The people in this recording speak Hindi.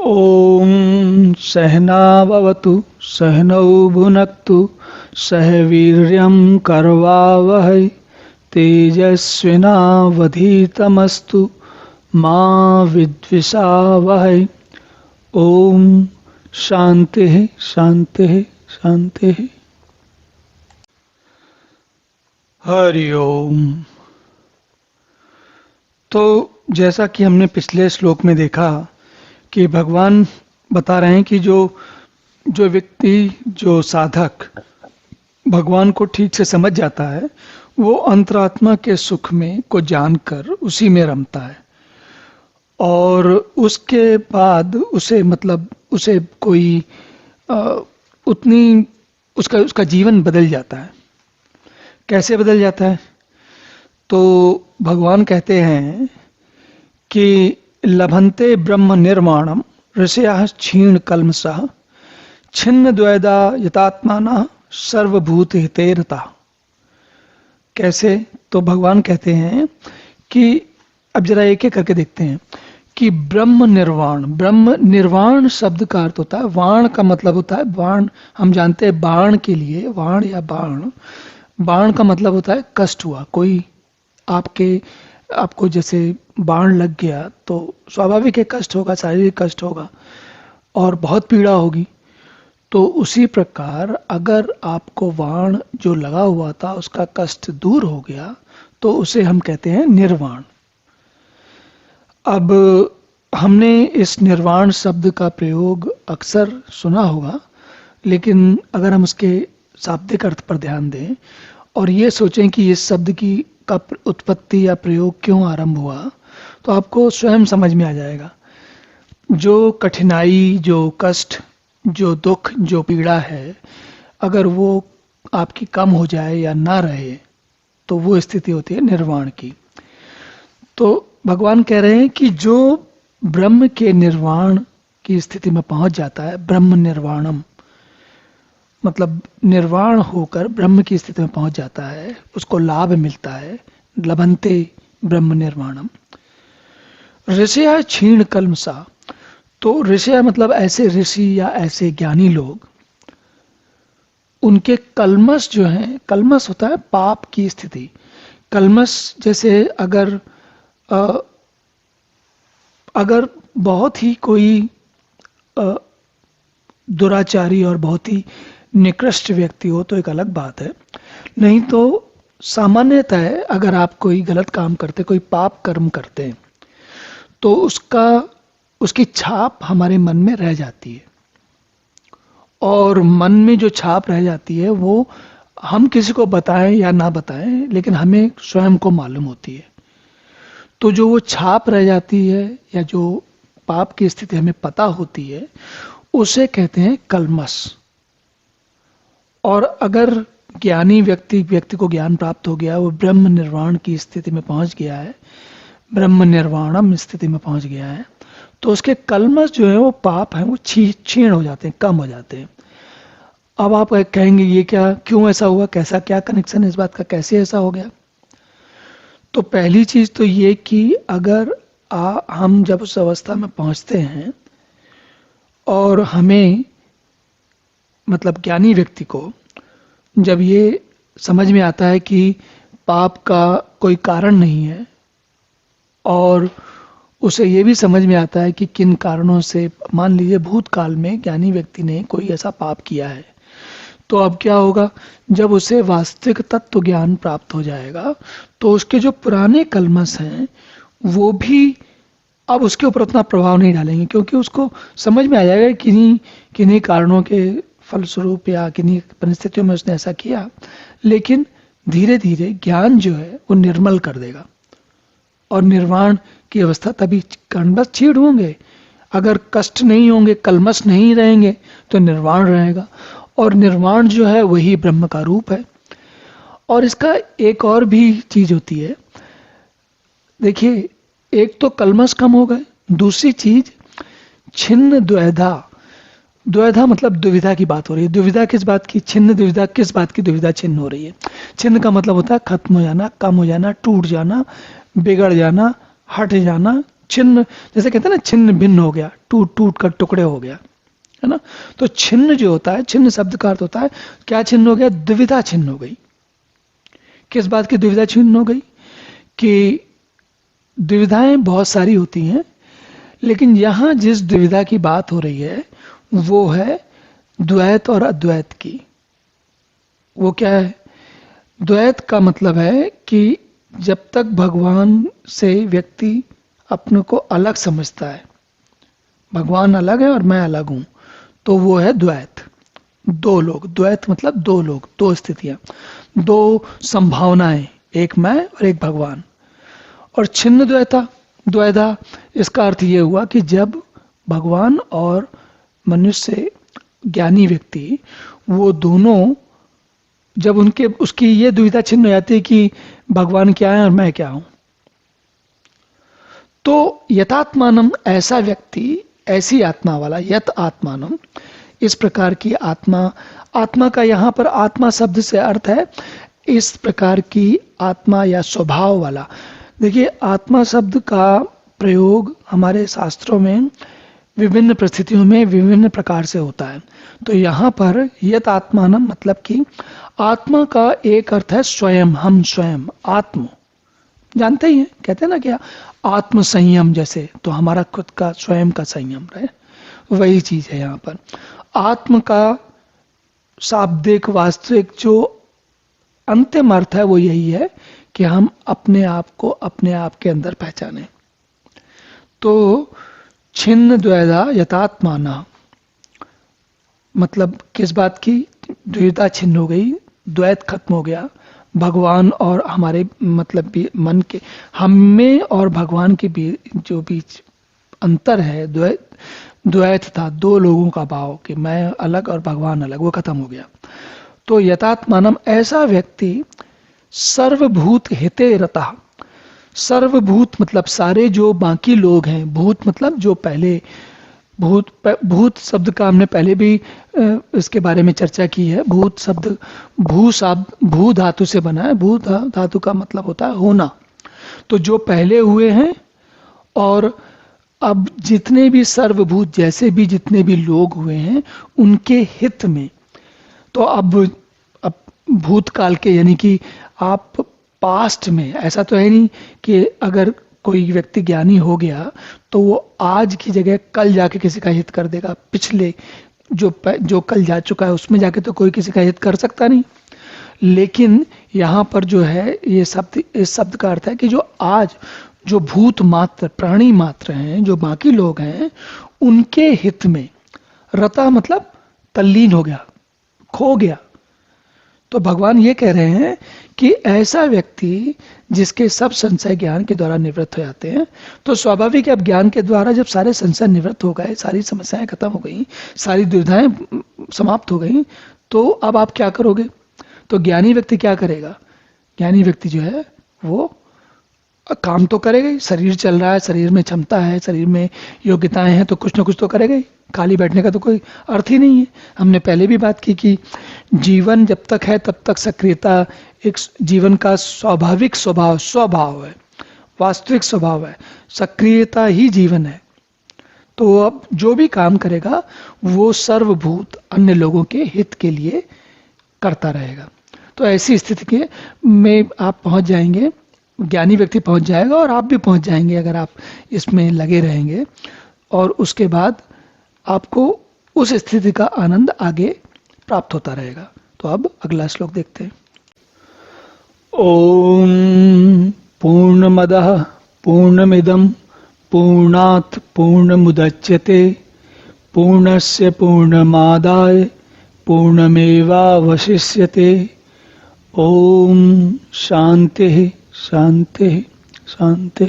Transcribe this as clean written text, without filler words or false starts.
ॐ सहनाववतु सहनौ भुनक्तु सह वीर्यं करवावहै तेजस्विनावधीतमस्तु मा विद्विषावहै। ॐ शान्तिः शान्तिः शान्तिः। हरि ओम। तो जैसा कि हमने पिछले श्लोक में देखा कि भगवान बता रहे हैं कि जो व्यक्ति, जो साधक भगवान को ठीक से समझ जाता है वो अंतरात्मा के सुख में को जानकर उसी में रमता है और उसके बाद उसे कोई उतनी उसका जीवन बदल जाता है। कैसे बदल जाता है? तो भगवान कहते हैं कि लभन्ते ब्रह्म निर्माणम ऋषयः क्षीण कल्मषः छिन्न द्वैधा यतात्मानः सर्वभूत हितेरता। कैसे? तो भगवान कहते हैं कि अब जरा एक एक करके देखते हैं कि ब्रह्म निर्वाण शब्द का अर्थ होता है, वाण का मतलब होता है, बाण हम जानते हैं, बाण के लिए वाण या बाण का मतलब होता है कष्ट हुआ। कोई आपको जैसे बाण लग गया तो स्वाभाविक है कष्ट होगा, शारीरिक कष्ट होगा और बहुत पीड़ा होगी। तो उसी प्रकार अगर आपको बाण जो लगा हुआ था उसका कष्ट दूर हो गया तो उसे हम कहते हैं निर्वाण। अब हमने इस निर्वाण शब्द का प्रयोग अक्सर सुना होगा, लेकिन अगर हम उसके शाब्दिक अर्थ पर ध्यान दें और ये सोचें कि इस शब्द का उत्पत्ति या प्रयोग क्यों आरंभ हुआ तो आपको स्वयं समझ में आ जाएगा। जो कठिनाई, जो कष्ट, जो दुख, जो पीड़ा है, अगर वो आपकी कम हो जाए या ना रहे तो वो स्थिति होती है निर्वाण की। तो भगवान कह रहे हैं कि जो ब्रह्म के निर्वाण की स्थिति में पहुंच जाता है, ब्रह्म निर्वाणम मतलब निर्वाण होकर ब्रह्म की स्थिति में पहुंच जाता है, उसको लाभ मिलता है। लभन्ते ब्रह्म निर्वाणम। ऋषयः क्षीण कल्मषः, तो ऋषय मतलब ऐसे ऋषि या ऐसे ज्ञानी लोग, उनके कल्मष जो हैं, कल्मष होता है पाप की स्थिति। कल्मष जैसे अगर बहुत ही कोई दुराचारी और बहुत ही निकृष्ट व्यक्ति हो तो एक अलग बात है, नहीं तो सामान्यतः है अगर आप कोई गलत काम करते, कोई पाप कर्म करते हैं तो उसकी छाप हमारे मन में रह जाती है और मन में जो छाप रह जाती है वो हम किसी को बताएं या ना बताएं लेकिन हमें स्वयं को मालूम होती है। तो जो वो छाप रह जाती है या जो पाप की स्थिति हमें पता होती है उसे कहते हैं कल्मष। और अगर ज्ञानी व्यक्ति को ज्ञान प्राप्त हो गया, वो ब्रह्म निर्वाण की स्थिति में पहुंच गया है, ब्रह्म निर्वाणम स्थिति में पहुंच गया है, तो उसके कल्मष जो है वो पाप है वो क्षीण हो जाते हैं, कम हो जाते हैं। अब आप कहेंगे ये क्या, क्यों ऐसा हुआ, कैसा, क्या कनेक्शन है इस बात का, कैसे ऐसा हो गया? तो पहली चीज तो ये कि अगर हम जब उस अवस्था में पहुंचते हैं और हमें मतलब ज्ञानी व्यक्ति को जब ये समझ में आता है कि पाप का कोई कारण नहीं है और उसे ये भी समझ में आता है कि किन कारणों से, मान लीजिए भूतकाल में ज्ञानी व्यक्ति ने कोई ऐसा पाप किया है, तो अब क्या होगा, जब उसे वास्तविक तत्व ज्ञान प्राप्त हो जाएगा तो उसके जो पुराने कल्मष हैं वो भी अब उसके ऊपर उतना प्रभाव नहीं डालेंगे, क्योंकि उसको समझ में आ जाएगा कि किन्हीं कारणों के फलस्वरूप या किन्हीं परिस्थितियों में उसने ऐसा किया। लेकिन धीरे धीरे ज्ञान जो है वो निर्मल कर देगा और निर्वाण की अवस्था तभी कल्मष क्षीण होंगे। अगर कष्ट नहीं होंगे, कल्मष नहीं रहेंगे तो निर्वाण रहेगा और निर्वाण जो है वही ब्रह्म का रूप है। और इसका एक और भी चीज होती है, देखिए, एक तो कल्मष कम हो गए, दूसरी चीज छिन्न द्वैधा मतलब दुविधा की बात हो रही है। दुविधा किस बात की? छिन्न दुविधा किस बात की? दुविधा छिन्न हो रही है। छिन्न का मतलब होता है खत्म हो जाना, कम हो जाना, टूट जाना, बिगड़ जाना, हट जाना, छिन्न, जैसे कहते हैं ना छिन्न भिन्न हो गया, टूट टूट कर टुकड़े हो गया, है ना। तो छिन्न जो होता है, छिन्न शब्द का अर्थ होता है क्या छिन्न हो गया, दुविधा छिन्न हो गई। किस बात की दुविधा छिन्न हो गई, कि दुविधाएं बहुत सारी होती हैं, लेकिन यहां जिस दुविधा की बात हो रही है वो है द्वैत और अद्वैत की। वो क्या है, द्वैत का मतलब है कि जब तक भगवान से व्यक्ति अपने को अलग समझता है, भगवान अलग है और मैं अलग हूं, तो वो है द्वैत। दो लोग, द्वैत मतलब दो लोग, दो स्थितियां, दो संभावनाएं, एक मैं और एक भगवान। और छिन्न द्वैधा, इसका अर्थ ये हुआ कि जब भगवान और मनुष्य ज्ञानी व्यक्ति वो दोनों, जब उनके उसकी ये दुविधा छिन्न हो जाती है कि भगवान क्या है और मैं क्या हूं, तो यतात्मानम, ऐसा व्यक्ति, ऐसी आत्मा वाला, यत आत्मानम, इस प्रकार की आत्मा, आत्मा का यहां पर आत्मा शब्द से अर्थ है इस प्रकार की आत्मा या स्वभाव वाला। देखिए आत्मा शब्द का प्रयोग हमारे शास्त्रों में विभिन्न परिस्थितियों में विभिन्न प्रकार से होता है। तो यहाँ पर यत आत्मानम मतलब कि आत्मा का एक अर्थ है स्वयं, हम स्वयं, आत्म, जानते ही हैं, कहते हैं ना क्या, आत्म संयम जैसे, तो हमारा खुद का स्वयं का संयम रहे, वही चीज है यहाँ पर। आत्म का शाब्दिक वास्तविक जो अंतिम अर्थ है वो यही है कि हम अपने आप को अपने आप के अंदर पहचाने। तो छिन्न द्वैधा यथात्माना मतलब किस बात की, द्विधा छिन्न हो गई, द्वैत खत्म हो गया, भगवान और हमारे मतलब भी मन के, हम में और भगवान के जो बीच अंतर है, द्वैत था, दो लोगों का भाव कि मैं अलग और भगवान अलग, वो खत्म हो गया। तो यथात्मानम, ऐसा व्यक्ति सर्वभूत हिते रता, सर्वभूत मतलब सारे जो बाकी लोग हैं, भूत मतलब जो पहले, भूत शब्द का हमने पहले भी इसके बारे में चर्चा की है। भूत शब्द भू धातु से बना है, भू धातु का मतलब होता है होना। तो जो पहले हुए हैं और अब जितने भी सर्वभूत जैसे भी जितने भी लोग हुए हैं उनके हित में, तो अब भूतकाल के, यानी कि आप पास्ट में, ऐसा तो है नहीं कि अगर कोई व्यक्ति ज्ञानी हो गया तो वो आज की जगह कल जाके किसी का हित कर देगा। पिछले जो कल जा चुका है उसमें जाके तो कोई किसी का हित कर सकता नहीं। लेकिन यहाँ पर जो है ये शब्द, इस शब्द का अर्थ है कि जो आज जो भूत मात्र, प्राणी मात्र हैं, जो बाकी लोग हैं, उनके हित में, रता मतलब तल्लीन हो गया, खो गया। तो भगवान ये कह रहे हैं कि ऐसा व्यक्ति जिसके सब संशय ज्ञान के द्वारा निवृत्त हो जाते हैं, तो स्वाभाविक है अब ज्ञान के द्वारा जब सारे संशय निवृत्त हो गए, सारी समस्याएं खत्म हो गई, सारी दुविधाएं समाप्त हो गई, तो अब आप क्या करोगे? तो ज्ञानी व्यक्ति क्या करेगा? ज्ञानी व्यक्ति जो है वो काम तो करेगा ही, शरीर चल रहा है, शरीर में क्षमता है, शरीर में योग्यताएं हैं, तो कुछ ना कुछ तो करेगा ही। खाली बैठने का तो कोई अर्थ ही नहीं है। हमने पहले भी बात की कि जीवन जब तक है तब तक सक्रियता एक जीवन का स्वाभाविक स्वभाव है, वास्तविक स्वभाव है, सक्रियता ही जीवन है। तो अब जो भी काम करेगा वो सर्वभूत अन्य लोगों के हित के लिए करता रहेगा। तो ऐसी स्थिति के में आप पहुंच जाएंगे, ज्ञानी व्यक्ति पहुंच जाएगा और आप भी पहुंच जाएंगे अगर आप इसमें लगे रहेंगे, और उसके बाद आपको उस स्थिति का आनंद आगे प्राप्त होता रहेगा। तो अब अगला श्लोक देखते हैं। ओम पूर्णमदः पूर्णमिदं पूर्णात् पूर्णमुदच्यते पूर्णस्य पूर्णमादाय पूर्णमेवावशिष्यते। ओम शांति शांति शांति।